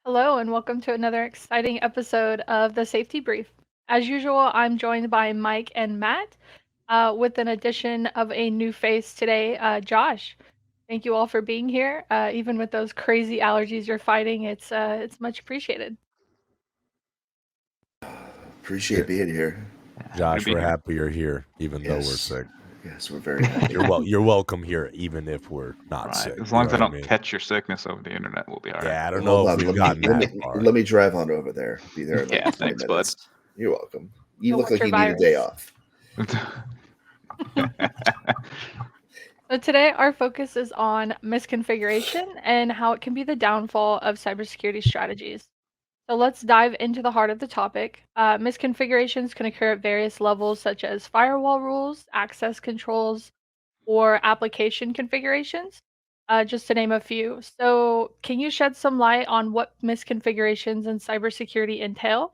Hello, and welcome to another exciting episode of the Safety Brief. As usual, I'm joined by Mike and Matt, with an addition of a new face today, Josh. Thank you all for being here. Even with those crazy allergies you're fighting, it's much appreciated. Appreciate being here. Happy to Josh, be we're here. happy you're here, even though we're Yes. sick. Yes, we're very happy. You're welcome here, even if we're not Right. sick. As You long know as I what I don't mean? catch your sickness over the internet, we'll be all right. Yeah, I don't Well, know hold if on. we've Let me gotten let that me far. let me drive on over there. Be there in like Yeah, 20 thanks, bud. minutes. You're welcome. You Go look watch like your you need a day virus. off. So today our focus is on misconfiguration and how it can be the downfall of cybersecurity strategies. So let's dive into the heart of the topic. Misconfigurations can occur at various levels, such as firewall rules, access controls, or application configurations, just to name a few. So, can you shed some light on what misconfigurations in cybersecurity entail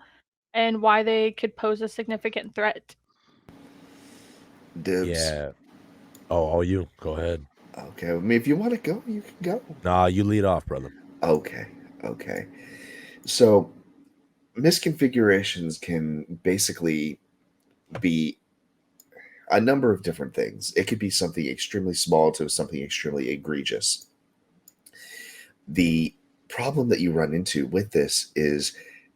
and why they could pose a significant threat? Dibs. Yeah. Oh, all you. Go ahead. Okay. I mean, if you want to go, you can go. Nah, you lead off, brother. Okay. Okay. So misconfigurations can basically be a number of different things. It could be something extremely small to something extremely egregious. The problem that you run into with this is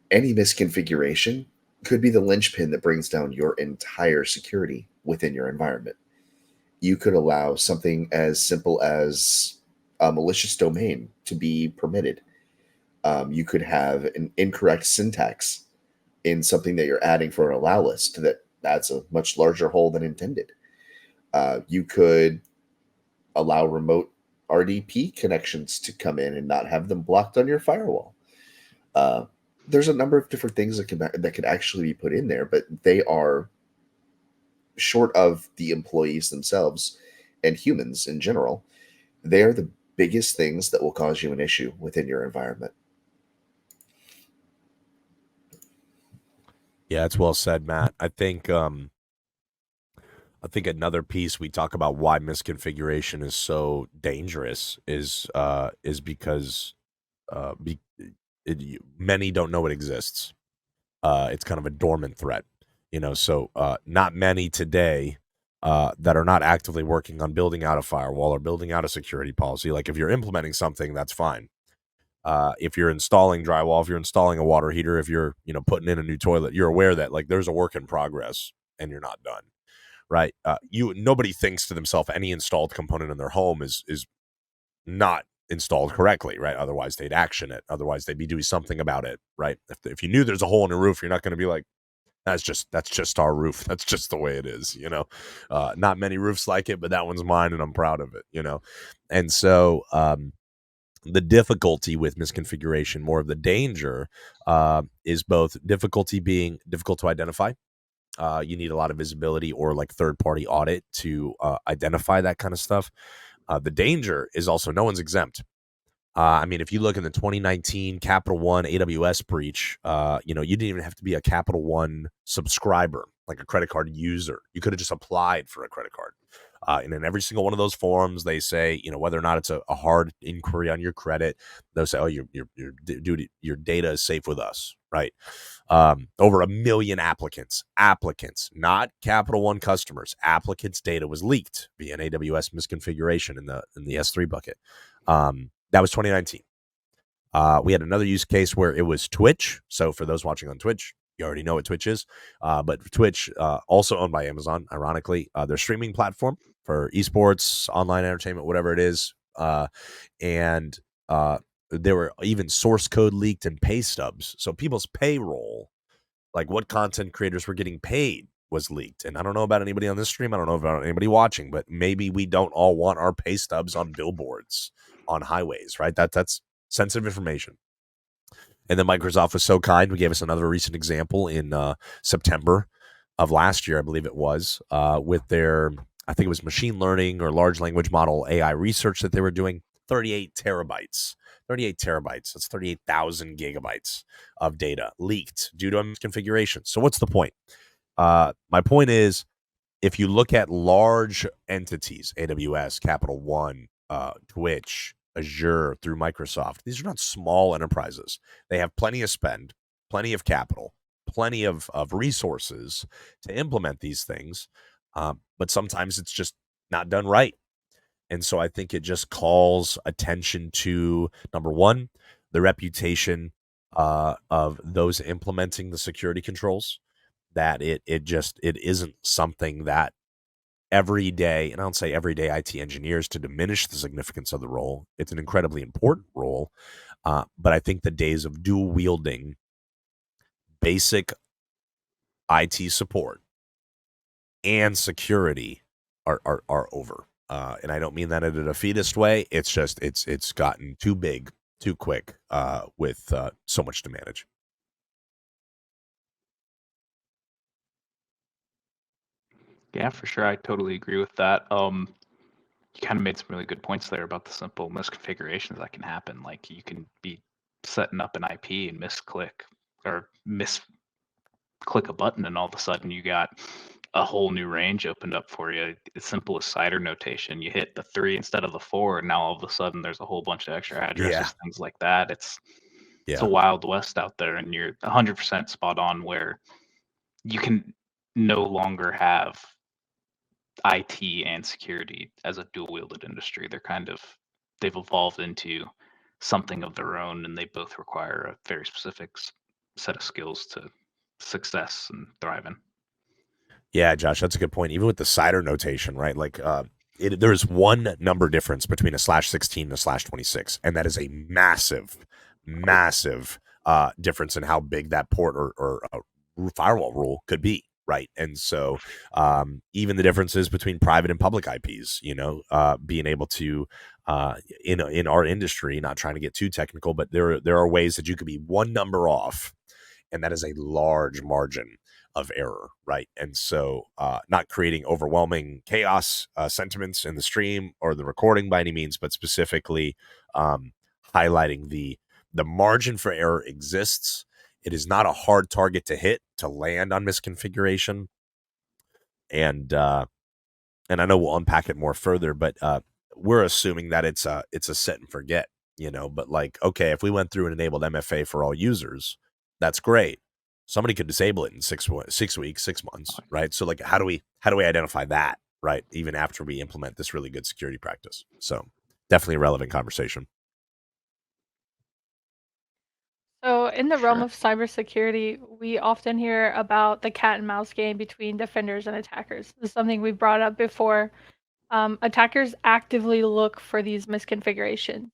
any misconfiguration could be the linchpin that brings down your entire security within your environment. You could allow something as simple as a malicious domain to be permitted. You could have an incorrect syntax in something that you're adding for an allow list that adds a much larger hole than intended. You could allow remote RDP connections to come in and not have them blocked on your firewall. Uh, there's a number of different things that could actually be put in there, but they are short of the employees themselves and humans in general. They are the biggest things that will cause you an issue within your environment. Yeah, it's well said, Matt. I think another piece we talk about why misconfiguration is so dangerous is because many don't know it exists. It's kind of a dormant threat, So not many today that are not actively working on building out a firewall or building out a security policy. Like if you're implementing something, that's fine. If you're installing drywall, if you're installing a water heater, if you're putting in a new toilet, you're aware that like there's a work in progress and you're not done, right? Nobody thinks to themselves any installed component in their home is not installed correctly, right? Otherwise, they'd action it. Otherwise, they'd be doing something about it, right? If you knew there's a hole in your roof, you're not going to be like, that's just our roof. That's just the way it is. Not many roofs like it, but that one's mine, and I'm proud of it. And so, the difficulty with misconfiguration, more of the danger, is both difficulty being difficult to identify. You need a lot of visibility or like third party audit to identify that kind of stuff. The danger is also no one's exempt. I mean, if you look in the 2019 Capital One AWS breach, you didn't even have to be a Capital One subscriber, like a credit card user. You could have just applied for a credit card. And in every single one of those forms, they say, whether or not it's a hard inquiry on your credit, they'll say, oh, your data is safe with us, right? Over 1 million applicants, not Capital One customers, applicants' data was leaked via an AWS misconfiguration in the S3 bucket. That was 2019. We had another use case where it was Twitch. So for those watching on Twitch, you already know what Twitch is. But Twitch, also owned by Amazon, ironically, their streaming platform for esports, online entertainment, whatever it is. And there were even source code leaked and pay stubs. So people's payroll, like what content creators were getting paid, was leaked. And I don't know about anybody on this stream. I don't know about anybody watching, but maybe we don't all want our pay stubs on billboards on highways, right? That's sensitive information. And then Microsoft was so kind. We gave us another recent example in September of last year, I believe it was, with their, I think it was machine learning or large language model AI research that they were doing. 38 terabytes. 38 terabytes. That's 38,000 gigabytes of data leaked due to misconfiguration. So what's the point? My point is, if you look at large entities, AWS, Capital One, Twitch, Azure, through Microsoft. These are not small enterprises. They have plenty of spend, plenty of capital, plenty of resources to implement these things. But sometimes it's just not done right. And so I think it just calls attention to, number one, the reputation of those implementing the security controls, that it isn't something that every day, and I don't say everyday IT engineers to diminish the significance of the role. It's an incredibly important role. But I think the days of dual wielding basic IT support and security are over. And I don't mean that in a defeatist way. It's just it's gotten too big, too quick, with so much to manage. Yeah, for sure. I totally agree with that. You kind of made some really good points there about the simple misconfigurations that can happen. Like you can be setting up an IP and misclick or misclick a button, and all of a sudden you got a whole new range opened up for you. As simple as cider notation, you hit the 3 instead of the 4, and now all of a sudden there's a whole bunch of extra addresses, things like that. It's a wild west out there, and you're 100% spot on where you can no longer have IT and security as a dual wielded industry. They've evolved into something of their own, and they both require a very specific set of skills to success and thrive in. Yeah, Josh, that's a good point. Even with the cider notation, right? Like, there's one number difference between a /16 and a /26, and that is a massive, massive difference in how big that port or firewall rule could be, right? And so, even the differences between private and public IPs, being able to, in our industry, not trying to get too technical, but there are ways that you could be one number off, and that is a large margin of error, right? And so not creating overwhelming chaos sentiments in the stream or the recording by any means, but specifically highlighting the margin for error exists. It is not a hard target to hit, to land on misconfiguration. And I know we'll unpack it more further, but we're assuming that it's a set and forget, but like, okay, if we went through and enabled MFA for all users, that's great. Somebody could disable it in 6 weeks, 6 months, right? So like, how do we identify that, right? Even after we implement this really good security practice. So definitely a relevant conversation. So in the realm of cybersecurity, we often hear about the cat and mouse game between defenders and attackers. This is something we've brought up before. Attackers actively look for these misconfigurations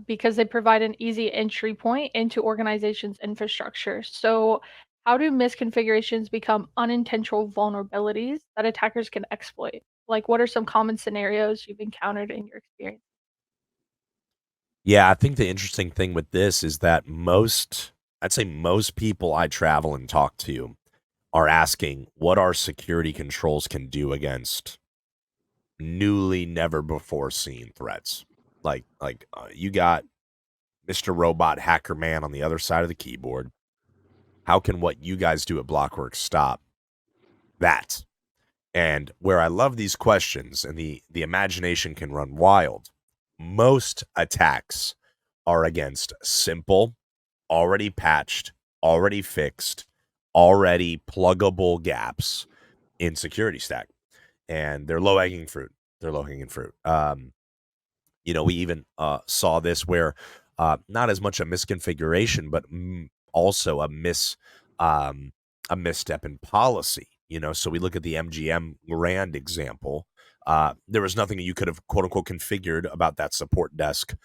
because they provide an easy entry point into organizations' infrastructure. So how do misconfigurations become unintentional vulnerabilities that attackers can exploit? Like, what are some common scenarios you've encountered in your experience? Yeah, I think the interesting thing with this is that I'd say most people I travel and talk to are asking what our security controls can do against newly, never before seen threats. Like you got Mr. Robot Hacker Man on the other side of the keyboard. How can what you guys do at Blockworks stop that? And where I love these questions and the imagination can run wild, most attacks are against simple, already patched, already fixed, already pluggable gaps in security stack. And they're low-hanging fruit. We even saw this where not as much a misconfiguration, but also a misstep in policy. So we look at the MGM Grand example. There was nothing you could have quote unquote configured about that support desk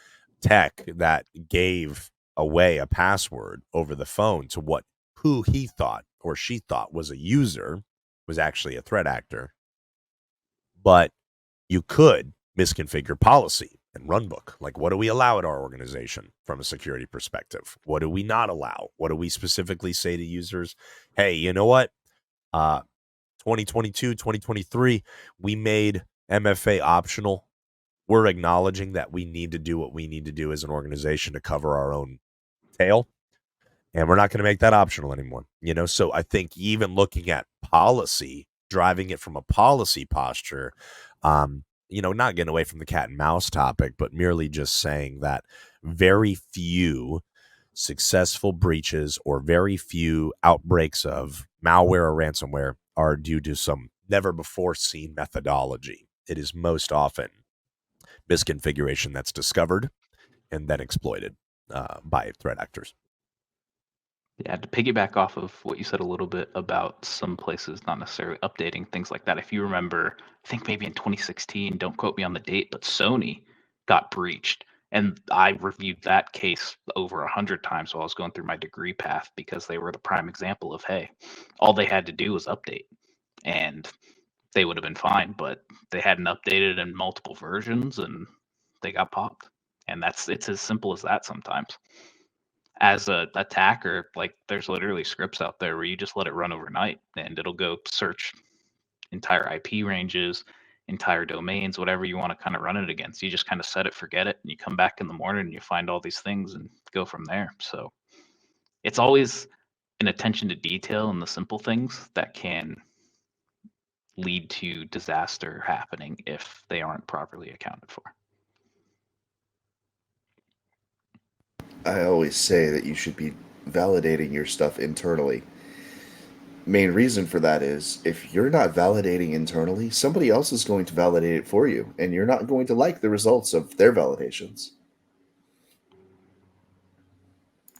tech that gave away a password over the phone to who he thought or she thought was a user was actually a threat actor. But you could misconfigure policy and runbook. Like, what do we allow at our organization from a security perspective? What do we not allow? What do we specifically say to users? Hey, you know what? 2022, 2023, we made MFA optional. We're acknowledging that we need to do what we need to do as an organization to cover our own tail. And we're not going to make that optional anymore. So I think even looking at policy, driving it from a policy posture, not getting away from the cat and mouse topic, but merely just saying that very few successful breaches or very few outbreaks of malware or ransomware are due to some never before seen methodology. It is most often misconfiguration that's discovered and then exploited by threat actors. Yeah, to piggyback off of what you said a little bit about some places not necessarily updating things like that. If you remember, I think maybe in 2016, don't quote me on the date, but Sony got breached. And I reviewed that case over 100 times while I was going through my degree path because they were the prime example of, hey, all they had to do was update and they would have been fine, but they hadn't updated in multiple versions and they got popped. And it's as simple as that sometimes. As a attacker, like there's literally scripts out there where you just let it run overnight and it'll go search entire IP ranges, entire domains, whatever you want to kind of run it against. You just kind of set it, forget it, and you come back in the morning and you find all these things and go from there. So it's always an attention to detail and the simple things that can lead to disaster happening if they aren't properly accounted for. I always say that you should be validating your stuff internally. Main reason for that is if you're not validating internally, somebody else is going to validate it for you, and you're not going to like the results of their validations.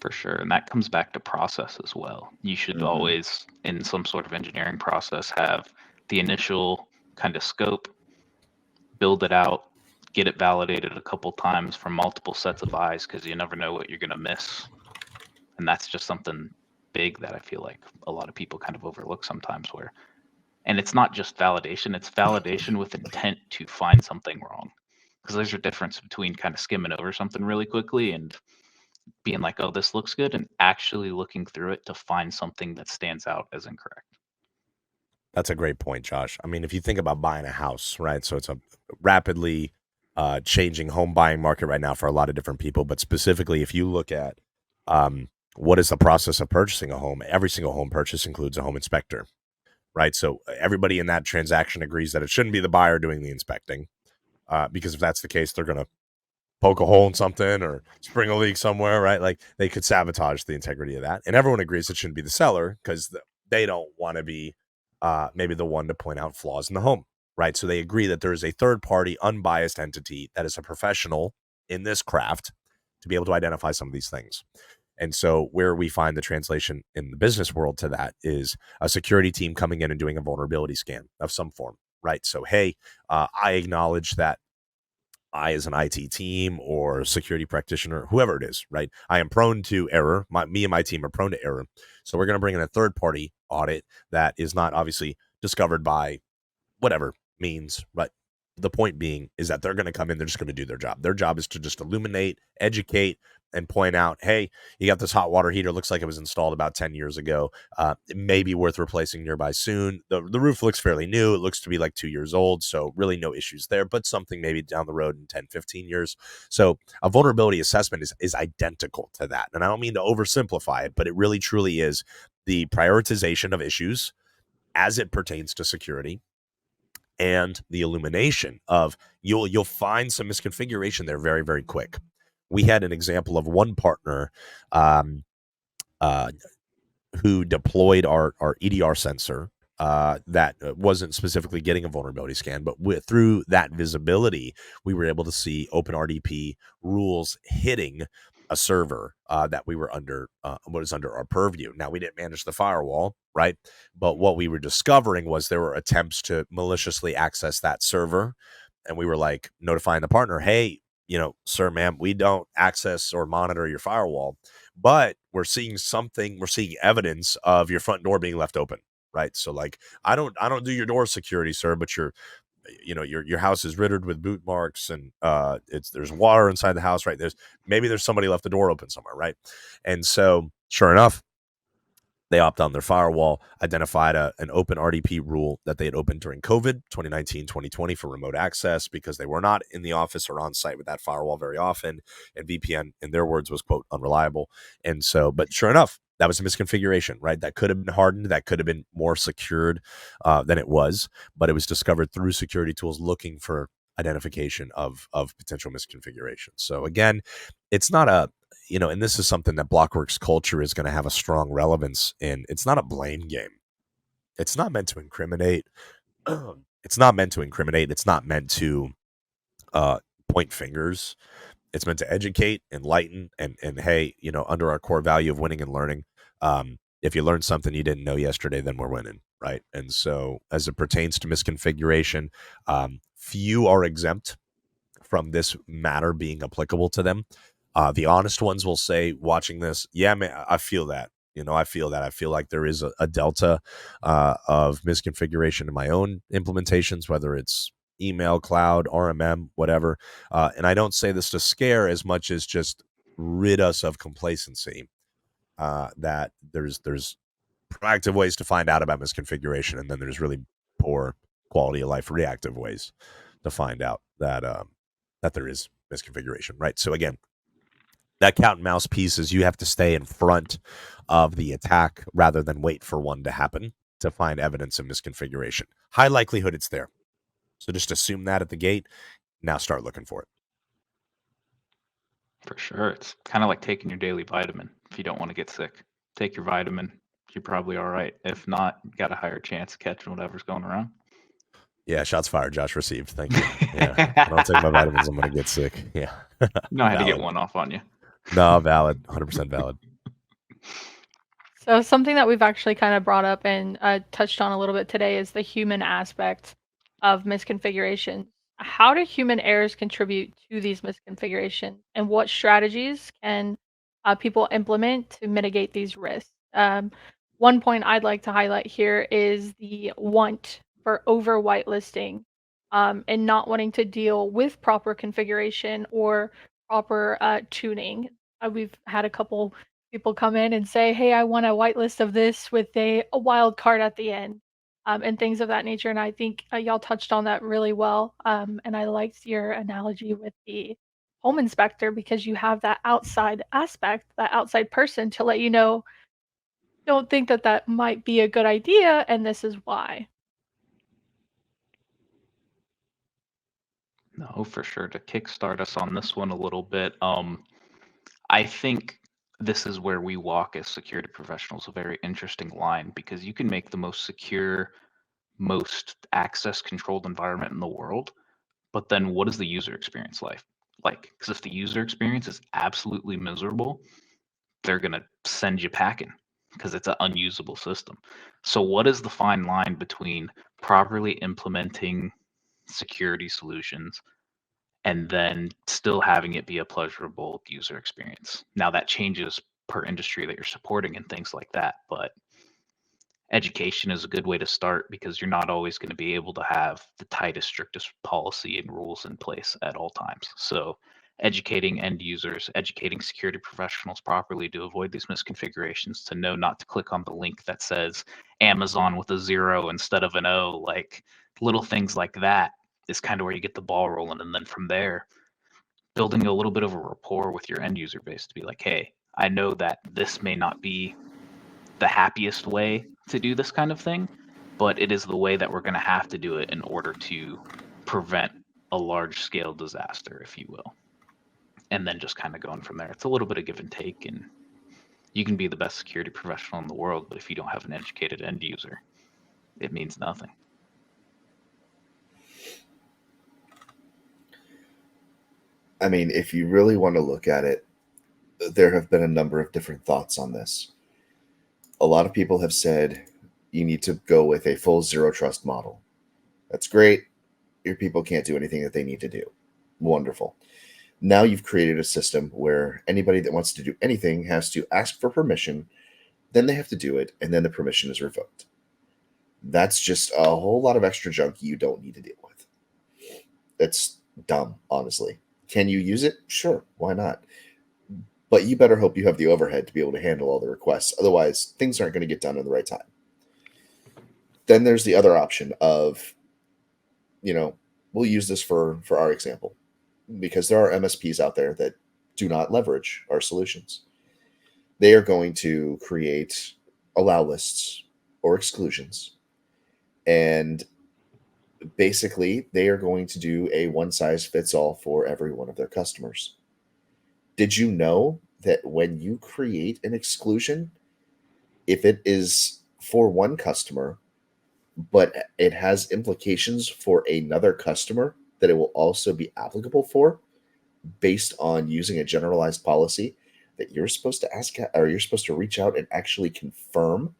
For sure. And that comes back to process as well. You should always, in some sort of engineering process, have the initial kind of scope, build it out, get it validated a couple times from multiple sets of eyes because you never know what you're going to miss. And that's just something big that I feel like a lot of people kind of overlook sometimes and it's not just validation, it's validation with intent to find something wrong. Because there's a difference between kind of skimming over something really quickly and being like, oh, this looks good, and actually looking through it to find something that stands out as incorrect. That's a great point, Josh. I mean, if you think about buying a house, right? So it's a rapidly changing home buying market right now for a lot of different people. But specifically, if you look at what is the process of purchasing a home, every single home purchase includes a home inspector, right? So everybody in that transaction agrees that it shouldn't be the buyer doing the inspecting because if that's the case, they're going to poke a hole in something or spring a leak somewhere, right? Like they could sabotage the integrity of that. And everyone agrees it shouldn't be the seller because they don't want to be maybe the one to point out flaws in the home, right? So they agree that there is a third party, unbiased entity that is a professional in this craft to be able to identify some of these things. And so where we find the translation in the business world to that is a security team coming in and doing a vulnerability scan of some form, right? So, hey, I acknowledge that I, as an IT team or security practitioner, whoever it is, right? I am prone to error. Me and my team are prone to error. So we're going to bring in a third-party audit that is not obviously discovered by whatever means, but the point being is that they're going to come in, they're just going to do their job. Their job is to just illuminate, educate, and point out, hey, you got this hot water heater, looks like it was installed about 10 years ago. It may be worth replacing nearby soon. The roof looks fairly new. It looks to be like 2 years old, so really no issues there, but something maybe down the road in 10, 15 years. So a vulnerability assessment is identical to that. And I don't mean to oversimplify it, but it really truly is the prioritization of issues as it pertains to security and the illumination of you'll find some misconfiguration there very, very quick. We had an example of one partner who deployed our EDR sensor that wasn't specifically getting a vulnerability scan, but through that visibility, we were able to see OpenRDP rules hitting a server that we were under, what is under our purview. Now, we didn't manage the firewall, right? But what we were discovering was there were attempts to maliciously access that server. And we were like notifying the partner, hey, sir, ma'am, we don't access or monitor your firewall, but we're seeing evidence of your front door being left open, right? So like, I don't do your door security, sir, but your house is riddled with boot marks and there's water inside the house, right? There's somebody left the door open somewhere, right? And so sure enough, they opt on their firewall, identified an open RDP rule that they had opened during COVID 2019, 2020 for remote access because they were not in the office or on site with that firewall very often. And VPN, in their words, was, quote, unreliable. And so, but sure enough, that was a misconfiguration, right? That could have been hardened. That could have been more secured than it was. But it was discovered through security tools looking for identification of potential misconfigurations. So again, it's not a, and this is something that Blockworks culture is going to have a strong relevance in. It's not a blame game. It's not meant to incriminate. It's not meant to incriminate. It's not meant to point fingers. It's meant to educate, enlighten, and hey, under our core value of winning and learning, if you learned something you didn't know yesterday, then we're winning, right? And so, as it pertains to misconfiguration, few are exempt from this matter being applicable to them. The honest ones will say, watching this, yeah, man, I feel that. I feel that. I feel like there is a delta of misconfiguration in my own implementations, whether it's email, cloud, RMM, whatever. And I don't say this to scare as much as just rid us of complacency. That there's proactive ways to find out about misconfiguration, and then there's really poor quality of life reactive ways to find out that that there is misconfiguration, right? So again, that cat and mouse piece is you have to stay in front of the attack rather than wait for one to happen to find evidence of misconfiguration. High likelihood it's there. So just assume that at the gate. Now start looking for it. For sure. It's kind of like taking your daily vitamin. If you don't want to get sick, take your vitamin. You're probably all right. If not, you got a higher chance of catching whatever's going around. Yeah, shots fired. Josh received. Thank you. Yeah, if I don't take my vitamins, I'm going to get sick. Yeah. No, I had to get one off on you. No, valid. 100% valid. So something that we've actually kind of brought up and touched on a little bit today is the human aspect of misconfiguration. How do human errors contribute to these misconfigurations, and what strategies can people implement to mitigate these risks? One point I'd like to highlight here is the want for over whitelisting and not wanting to deal with proper configuration or proper tuning. We've had a couple people come in and say, "Hey, I want a whitelist of this with a wild card at the end," and things of that nature. And I think y'all touched on that really well. And I liked your analogy with the home inspector because you have that outside aspect, that outside person to let you know, don't think that that might be a good idea, and this is why. No, for sure. To kickstart us on this one a little bit, I think this is where we walk as security professionals a very interesting line because you can make the most secure, most access controlled environment in the world, but then what is the user experience like? Because if the user experience is absolutely miserable, they're going to send you packing because it's an unusable system. So what is the fine line between properly implementing security solutions and then still having it be a pleasurable user experience? Now that changes per industry that you're supporting and things like that, but education is a good way to start because you're not always going to be able to have the tightest, strictest policy and rules in place at all times. So educating end users, educating security professionals properly to avoid these misconfigurations, to know not to click on the link that says Amazon with a 0 instead of an O, like little things like that is kind of where you get the ball rolling. And then from there, building a little bit of a rapport with your end user base to be like, hey, I know that this may not be the happiest way to do this kind of thing, but it is the way that we're going to have to do it in order to prevent a large scale disaster, if you will. And then just kind of going from there. It's a little bit of give and take, and you can be the best security professional in the world, but if you don't have an educated end user, it means nothing. I mean, if you really want to look at it, there have been a number of different thoughts on this. A lot of people have said you need to go with a full zero trust model. That's great. Your people can't do anything that they need to do. Wonderful. Now you've created a system where anybody that wants to do anything has to ask for permission, then they have to do it, and then the permission is revoked. That's just a whole lot of extra junk you don't need to deal with. That's dumb, honestly. Can you use it? Sure, why not? But you better hope you have the overhead to be able to handle all the requests. Otherwise, things aren't going to get done in the right time. Then there's the other option of, we'll use this for our example, because there are MSPs out there that do not leverage our solutions. They are going to create allow lists or exclusions and Basically, they are going to do a one size fits all for every one of their customers. Did you know that when you create an exclusion, if it is for one customer, but it has implications for another customer that it will also be applicable for based on using a generalized policy, that you're supposed to ask, or you're supposed to reach out and actually confirm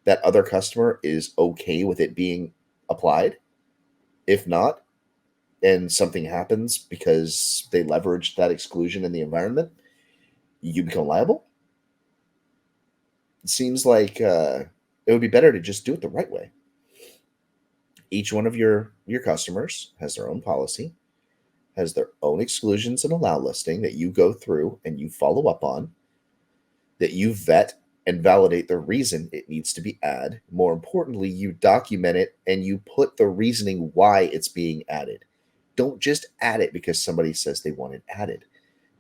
that other customer is okay with it being applied? If not, and something happens because they leveraged that exclusion in the environment, you become liable. It seems like it would be better to just do it the right way. Each one of your customers has their own policy, has their own exclusions and allow listing that you go through and you follow up on, that you vet and validate the reason it needs to be added. More importantly, you document it and you put the reasoning why it's being added. Don't just add it because somebody says they want it added.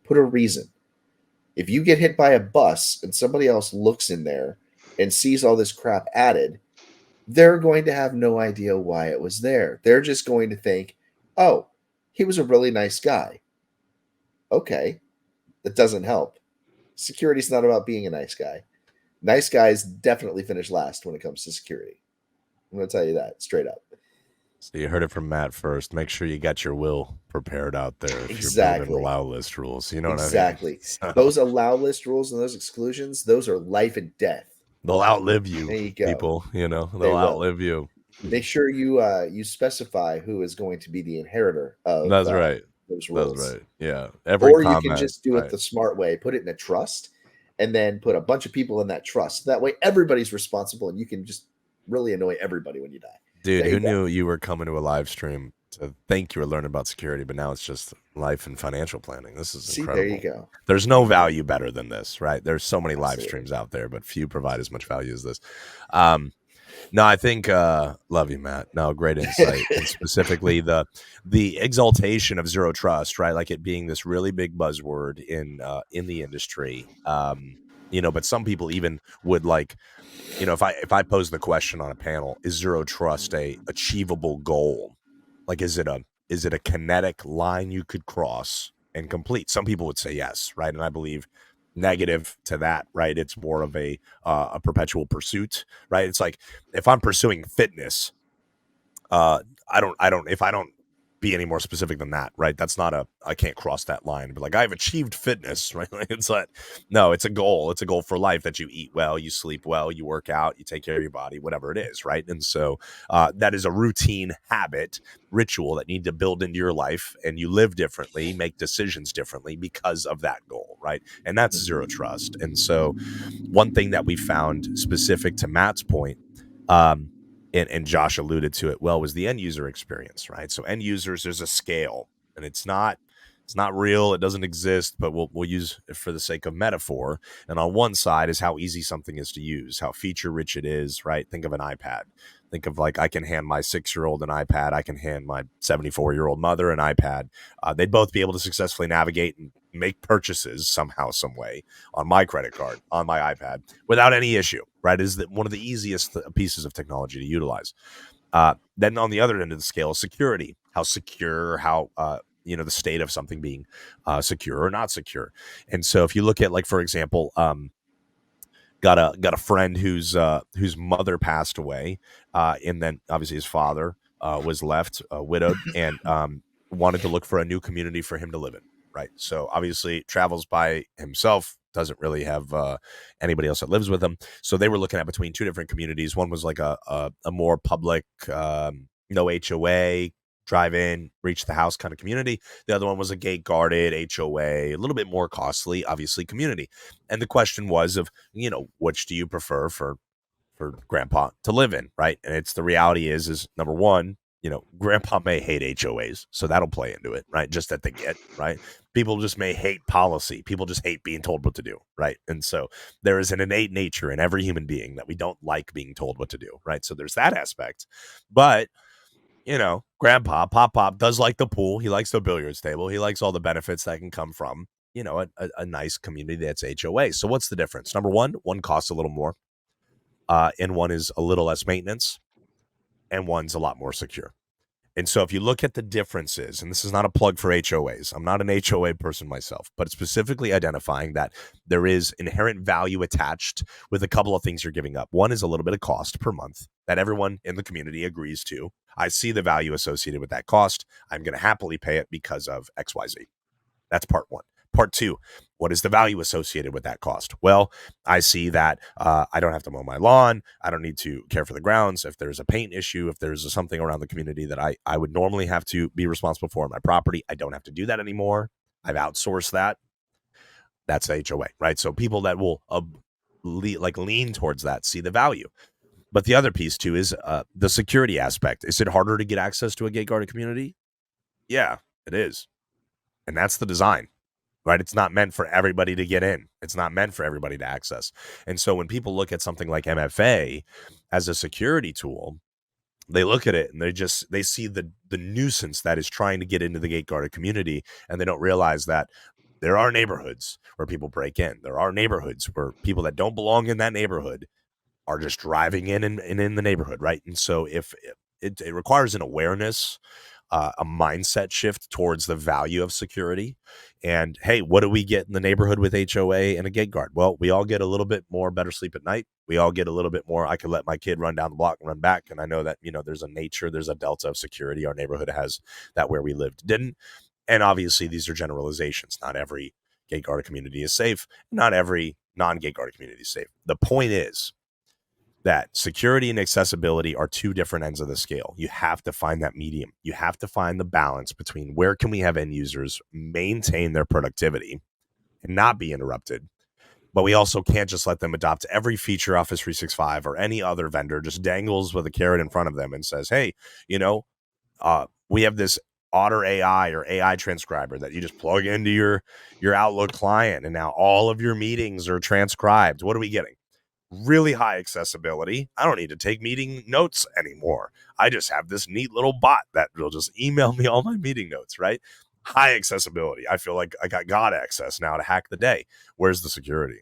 Put a reason. If you get hit by a bus and somebody else looks in there and sees all this crap added, they're going to have no idea why it was there. They're just going to think, oh, he was a really nice guy. Okay, that doesn't help. Security's not about being a nice guy. Nice guys definitely finish last when it comes to security. I'm going to tell you that straight up. So you heard it from Matt first. Make sure you got your will prepared out there if you're Exactly. building allow list rules. You know what I mean? Exactly. So Those allow list rules and those exclusions, those are life and death. they'll outlive you, There you go. people. You know, They they'll will. outlive you. Make sure you specify who is going to be the inheritor of That's right. those rules. That's right. Yeah. Every Or you comment, can just do it right. the smart way, put it in a trust, and then put a bunch of people in that trust. That way everybody's responsible and you can just really annoy everybody when you die. Dude, There you who go. knew you were coming to a live stream to think you were learning about security, but now it's just life and financial planning. This is See, incredible. there you go. There's no value better than this, right? There's so many live Absolutely. streams out there, but few provide as much value as this. No, I think love you, Matt. No, great insight. And specifically the exaltation of zero trust, right? Like it being this really big buzzword in the industry. But some people even would like, if I pose the question on a panel, is zero trust a achievable goal? Like is it a kinetic line you could cross and complete? Some people would say yes, right? And I believe negative to that, right? It's more of a perpetual pursuit, right? It's like if I'm pursuing fitness, I don't if I don't be any more specific than that, right? That's not I can't cross that line, but like I've achieved fitness, right? Like it's like, no, it's a goal. It's a goal for life that you eat well, you sleep well, you work out, you take care of your body, whatever it is, right? And so that is a routine habit, ritual that you need to build into your life, and you live differently, make decisions differently because of that goal, right? And that's zero trust. And so one thing that we found specific to Matt's point, and Josh alluded to it well, was the end user experience, right? So end users, there's a scale, and it's not real, it doesn't exist, but we'll use it for the sake of metaphor. And on one side is how easy something is to use, how feature rich it is, right? Think of an iPad. Think of like I can hand my 6-year-old an iPad, I can hand my 74-year-old mother an iPad. They'd both be able to successfully navigate and make purchases somehow, some way on my credit card, on my iPad without any issue, right? Is that one of the easiest pieces of technology to utilize. Then on the other end of the scale, security, how secure, how, the state of something being secure or not secure. And so if you look at, like, for example, got a friend whose mother passed away, and then obviously his father was left widowed, and wanted to look for a new community for him to live in, right? So obviously travels by himself, doesn't really have anybody else that lives with him. So they were looking at between two different communities. One was like a more public, no HOA, drive in, reach the house kind of community. The other one was a gate guarded HOA, a little bit more costly, obviously, community. And the question was of, which do you prefer for grandpa to live in, right? And it's the reality is number one, grandpa may hate HOAs, so that'll play into it, right? Just at the get, right? People just may hate policy. People just hate being told what to do, right? And so there is an innate nature in every human being that we don't like being told what to do, right? So there's that aspect. But grandpa, pop does like the pool. He likes the billiards table. He likes all the benefits that can come from, a nice community that's HOA. So what's the difference? Number one costs a little more, and one is a little less maintenance, and one's a lot more secure. And so if you look at the differences, and this is not a plug for HOAs, I'm not an HOA person myself, but specifically identifying that there is inherent value attached with a couple of things you're giving up. One is a little bit of cost per month that everyone in the community agrees to. I see the value associated with that cost. I'm going to happily pay it because of XYZ. That's part one. Part two, what is the value associated with that cost? Well, I see that I don't have to mow my lawn. I don't need to care for the grounds. If there's a paint issue, if there's something around the community that I would normally have to be responsible for on my property, I don't have to do that anymore. I've outsourced that. That's HOA, right? So people that will lean towards that see the value. But the other piece too is the security aspect. Is it harder to get access to a gate guarded community? Yeah, it is. And that's the design. Right? It's not meant for everybody to get in. It's not meant for everybody to access. And so when people look at something like MFA as a security tool, they look at it and they see the nuisance that is trying to get into the gate guarded community, and they don't realize that there are neighborhoods where people break in. There are neighborhoods where people that don't belong in that neighborhood are just driving in and in the neighborhood, right? And so if it requires an awareness, a mindset shift towards the value of security. And hey, what do we get in the neighborhood with HOA and a gate guard? Well, we all get a little bit more better sleep at night. We all get a little bit more. I could let my kid run down the block and run back. And I know that, there's a delta of security. Our neighborhood has that where we lived didn't. And obviously these are generalizations. Not every gate guarded community is safe. Not every non-gate guarded community is safe. The point is that security and accessibility are two different ends of the scale. You have to find that medium. You have to find the balance between where can we have end users maintain their productivity and not be interrupted. But we also can't just let them adopt every feature Office 365 or any other vendor just dangles with a carrot in front of them and says, hey, we have this Otter AI or AI transcriber that you just plug into your Outlook client, and now all of your meetings are transcribed. What are we getting? Really high accessibility. I don't need to take meeting notes anymore. I just have this neat little bot that will just email me all my meeting notes, right? High accessibility. I feel like I got God access now to hack the day. Where's the security,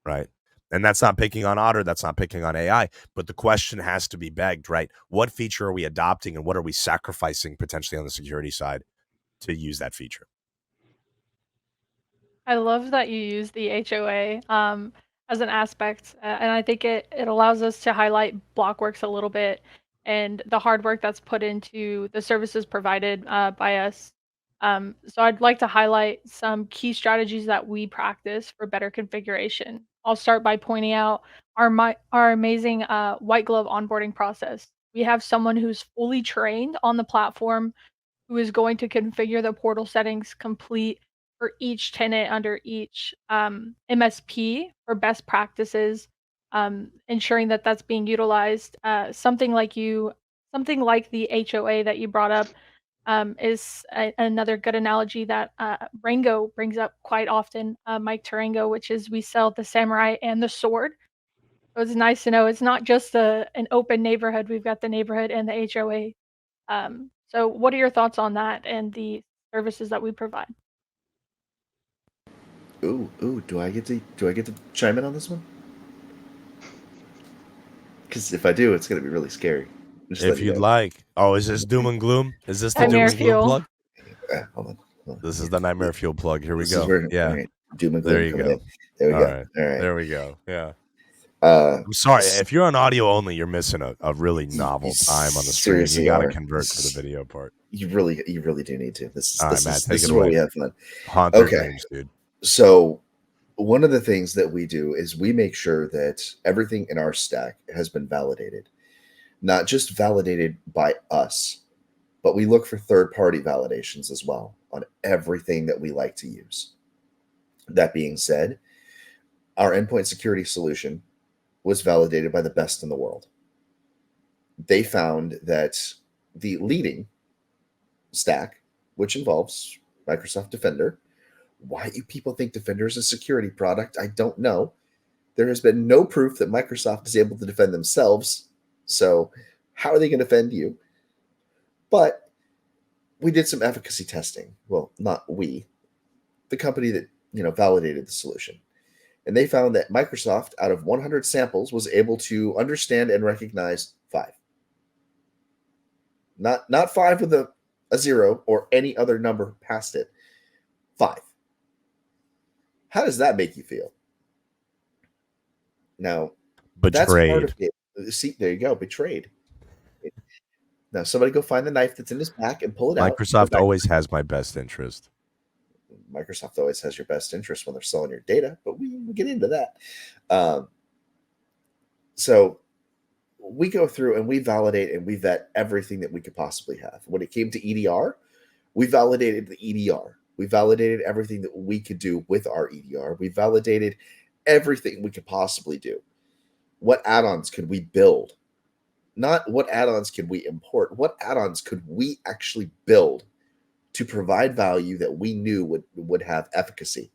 right? And that's not picking on Otter. That's not picking on AI. But the question has to be begged, right? What feature are we adopting and what are we sacrificing potentially on the security side to use that feature? I love that you use the HOA as an aspect, and I think it allows us to highlight Blockworks a little bit and the hard work that's put into the services provided by us. So I'd like to highlight some key strategies that we practice for better configuration. I'll start by pointing out our amazing white glove onboarding process. We have someone who's fully trained on the platform who is going to configure the portal settings complete for each tenant under each MSP for best practices, ensuring that that's being utilized. Something like the HOA that you brought up is another good analogy that Rango brings up quite often, Mike Tarango, which is we sell the samurai and the sword. So it's nice to know it's not just an open neighborhood. We've got the neighborhood and the HOA. So what are your thoughts on that and the services that we provide? Ooh, do I get to chime in on this one? Because if I do, it's going to be really scary. Just If letting you you'd know. like. Oh, is this doom and gloom? Is this the doom Nightmare and gloom fuel. plug? Hold on. This is the nightmare fuel plug. Here we This is go. where, all Yeah. right, doom and There gloom you coming go. in. There we All go. right. All right. There we go. Yeah. Uh, I'm sorry. s- If you're on audio only, you're missing a really novel time on the screen. You seriously got to are. convert for the video part. You really do need to. This All right, is Matt, this take is it where away. we have fun. Haunt their Okay. dreams, dude. So one of the things that we do is we make sure that everything in our stack has been validated. Not just validated by us, but we look for third-party validations as well on everything that we like to use. That being said, our endpoint security solution was validated by the best in the world. They found that the leading stack, which involves Microsoft Defender, why you people think Defender is a security product, I don't know. There has been no proof that Microsoft is able to defend themselves. So how are they going to defend you? But we did some efficacy testing. Well, not we, the company that validated the solution. And they found that Microsoft, out of 100 samples, was able to understand and recognize 5. Not 5 with a 0 or any other number past it. 5. How does that make you feel? Now, that's part of Betrayed. it. See, there you go, betrayed. Now, somebody go find the knife that's in his back and pull it out. Go Microsoft back. always has my best interest. Microsoft always has your best interest when they're selling your data, but we get into that. So we go through and we validate and we vet everything that we could possibly have. When it came to EDR, we validated the EDR. We validated everything that we could do with our EDR. We validated everything we could possibly do. What add-ons could we build? Not what add-ons could we import. What add-ons could we actually build to provide value that we knew would have efficacy?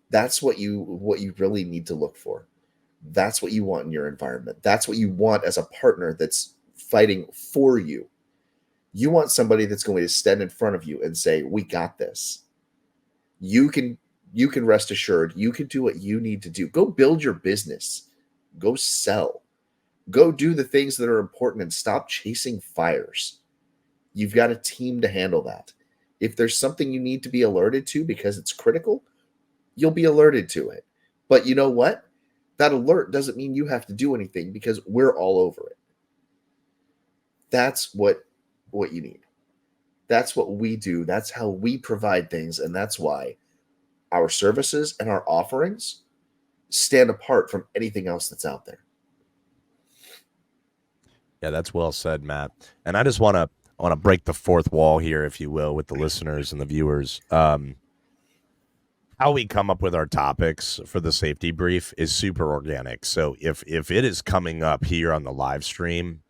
That's what you really need to look for. That's what you want in your environment. That's what you want as a partner that's fighting for you. You want somebody that's going to stand in front of you and say, "We got this." You can rest assured. You can do what you need to do. Go build your business. Go sell. Go do the things that are important and stop chasing fires. You've got a team to handle that. If there's something you need to be alerted to because it's critical, you'll be alerted to it. But you know what? That alert doesn't mean you have to do anything because we're all over it. That's what you need. That's what we do. That's how we provide things. And that's why our services and our offerings stand apart from anything else that's out there. Yeah, that's well said, Matt. And I just want to break the fourth wall here, if you will, with the listeners and the viewers. How we come up with our topics for the safety brief is super organic. So if it is coming up here on the live stream,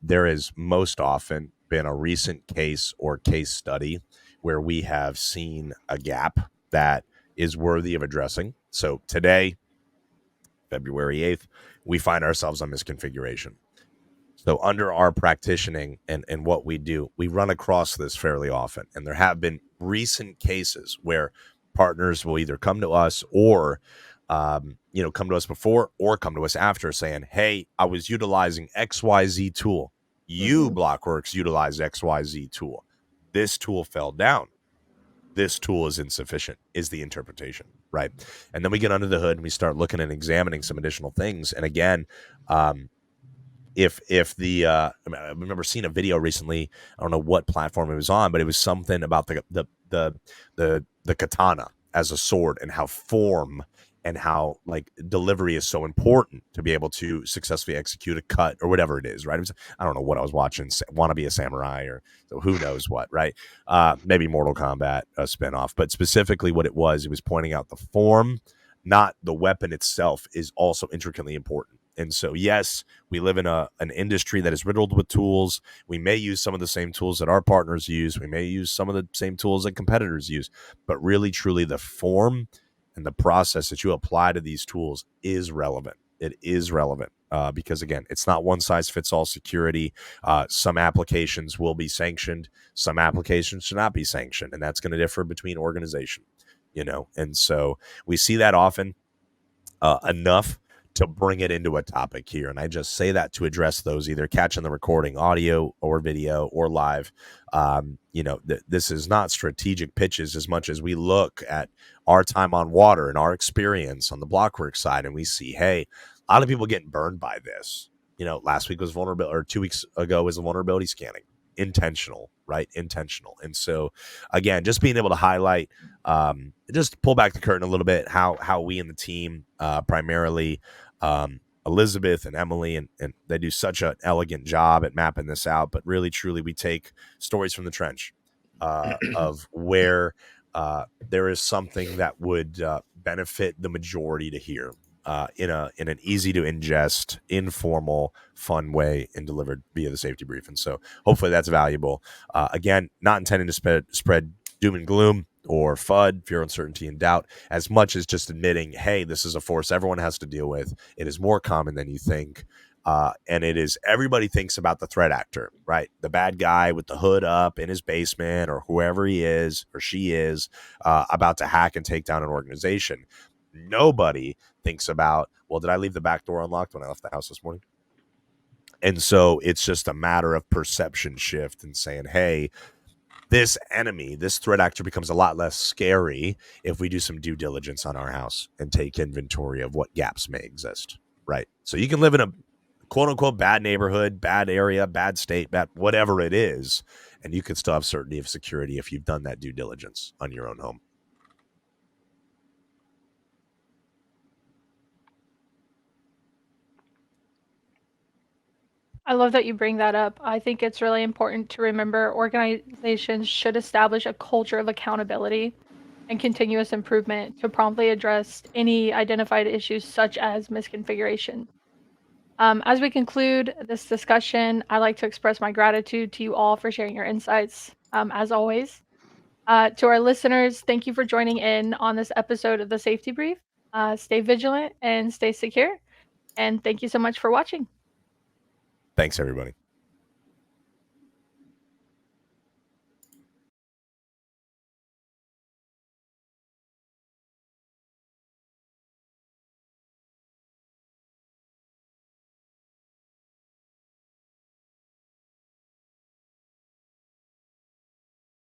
there has most often been a recent case or case study where we have seen a gap that is worthy of addressing. So today, February 8th, we find ourselves on misconfiguration. So under our practicing and what we do, we run across this fairly often. And there have been recent cases where partners will either come to us or, come to us before or come to us after saying, "Hey, I was utilizing XYZ tool. You, Blockworks, utilize XYZ tool. This tool fell down. This tool is insufficient," is the interpretation, right? And then we get under the hood and we start looking and examining some additional things. And again, if I remember seeing a video recently, I don't know what platform it was on, but it was something about the katana as a sword and how form and how like delivery is so important to be able to successfully execute a cut or whatever it is, right? I don't know what I was watching, Want to Be a Samurai or so who knows what, right? Maybe Mortal Kombat spinoff, but specifically what it was pointing out the form, not the weapon itself, is also intricately important. And so, yes, we live in an industry that is riddled with tools. We may use some of the same tools that our partners use. We may use some of the same tools that competitors use. But really, truly, the form and the process that you apply to these tools is relevant. It is relevant because, again, it's not one-size-fits-all security. Some applications will be sanctioned. Some applications should not be sanctioned. And that's going to differ between organizations, And so we see that often enough to bring it into a topic here. And I just say that to address those either catching the recording audio or video or live. This is not strategic pitches as much as we look at our time on water and our experience on the Blockworks side. And we see, hey, a lot of people getting burned by this. Last week was vulnerability, or 2 weeks ago was the vulnerability scanning. Intentional, right? Intentional. And so again, just being able to highlight, just pull back the curtain a little bit, how we in the team, primarily Elizabeth and Emily, and they do such an elegant job at mapping this out. But really, truly, we take stories from the trench of where there is something that would benefit the majority to hear in an easy to ingest, informal, fun way, and delivered via the safety brief. And so hopefully that's valuable. Again, not intending to spread doom and gloom or FUD, fear, uncertainty, and doubt, as much as just admitting, hey, this is a force everyone has to deal with. It is more common than you think. And it is, everybody thinks about the threat actor, right? The bad guy with the hood up in his basement, or whoever he is or she is, about to hack and take down an organization. Nobody thinks about, well, did I leave the back door unlocked when I left the house this morning? And so it's just a matter of perception shift and saying, hey, this enemy, this threat actor becomes a lot less scary if we do some due diligence on our house and take inventory of what gaps may exist, right? So you can live in a quote unquote bad neighborhood, bad area, bad state, bad whatever it is, and you can still have certainty of security if you've done that due diligence on your own home. I love that you bring that up. I think it's really important to remember organizations should establish a culture of accountability and continuous improvement to promptly address any identified issues such as misconfiguration. As we conclude this discussion, I'd like to express my gratitude to you all for sharing your insights, as always. To our listeners, thank you for joining in on this episode of the Safety Brief. Stay vigilant and stay secure. And thank you so much for watching. Thanks, everybody.